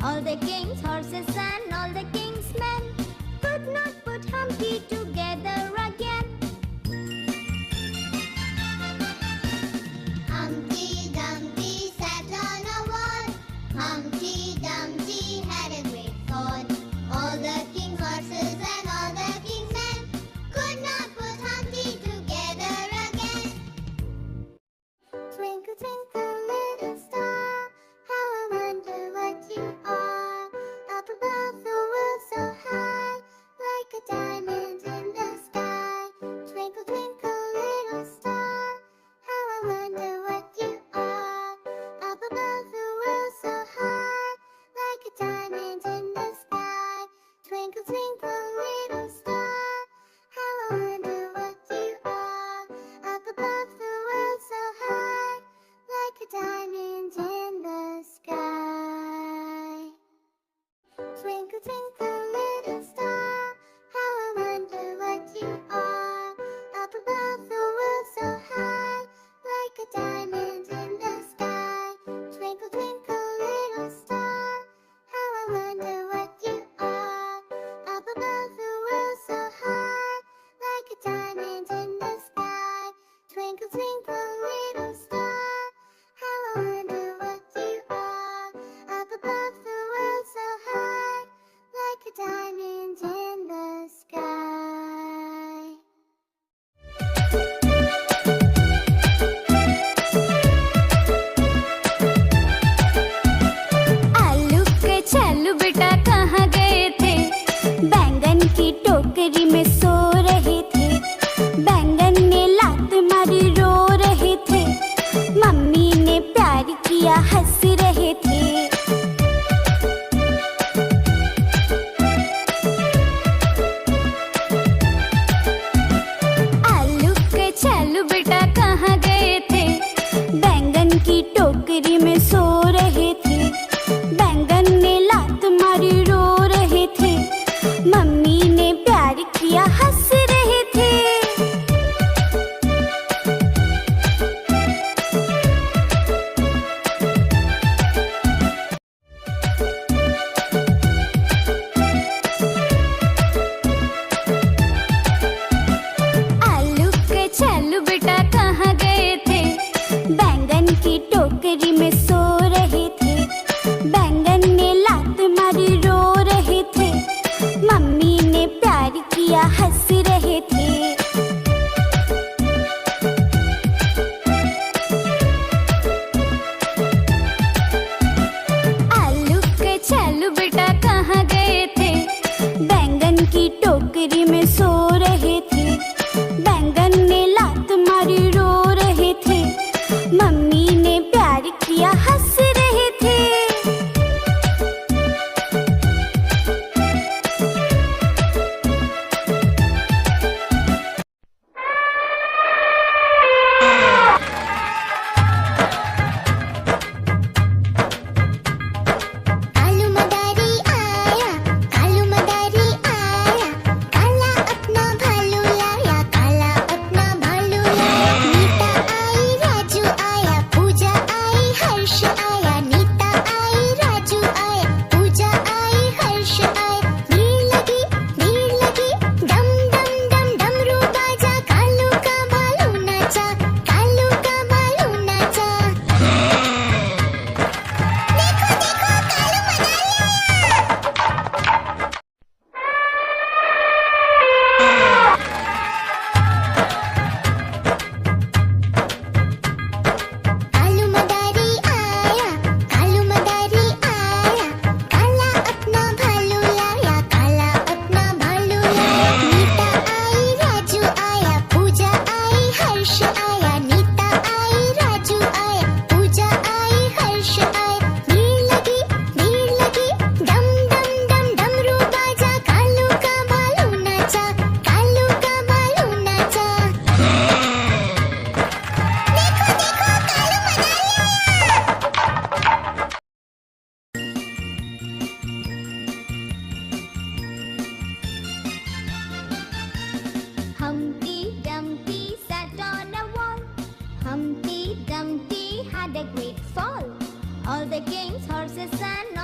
All the king's horses and all the king's men could not put Humpty together again. Humpty Dumpty sat on a wall. Humpty Dumpty had a great fall. All the king's horses and all the king's men could not put Humpty together again. Twinkle, twinkle, little star, how I wonder what you are. Up above the world so high, like a diamond in the sky. Twinkle, twinkle, little star, how I wonder what you are. Up above the world so high, like a diamond in the sky. Twinkle, twinkle, little star, how I wonder what you are. Up above the world so high, like a diamond in the sky. Twinkle, twinkle, little star, how I wonder what you are. Up above the world so high, like a diamond in the sky. Twinkle, twinkle, little star, how I wonder what you are. Up above the world so high, like a diamond in the sky. Twinkle, twinkle, little star, how I wonder what you are. Up above the world so high, like a diamond in the sky. आलू के चालू बेटा कहाँ गए थे? बैंगन की टोकरी में सो रहे थे। बैंगन ने लात मारी रो रहे थे। मम्मी ने प्यार किया हंस रहे थे। आलू के चालू बेटा कहाँ गए थे? बैंगन की टोकरी में सो रहे थे। बैंगन ने लात मारी रो रहे थे। मम्मी ने प्यार किया हंस रहे थे। आलू के चालू बेटा कहाँ गए थे? बैंगन की टोकरी में सो रहे थे। बैंगन ने लात मारी रो रहे थे। मम्मी ने प्यार किया हंस रहे थे। आलू के चालू बेटा कहाँ गए थे? बैंगन की टोकरी में सो रहे थे। बैंगन ने लात मारी रो रहे थे। मम्मी ने प्यार किया हंस रहे थे। कालू मदारी आया, कालू मदारी आया, काला अपना भालू लाया, काला अपना भालू लाया। नीता आई, राजू आया, पूजा आई, हर्ष आया। नीता आई, राजू आया, पूजा आई, हर्ष आया। भीड़ लगी, डम डम डम डमरू बाजा। कालू का भालू नाचा, कालू का भालू नाचा। देखो देखो कालू मदारी कालू मदारी आया, कालू मदारी आया, काला अपना भालू लाया, काला अपना भालू लाया। नीता आई, राजू आया, पूजा आई, हर्ष आया। नीता आई, राजू आया, पूजा आई, हर्ष आया। भीड़ लगी, डम डम डम डमरू बाजा। कालू का भालू नाचा, कालू का भालू नाचा। देखो देखो कालू मदारी Humpty Dumpty sat on a wall. Humpty Dumpty had a great fall. All the king's horses and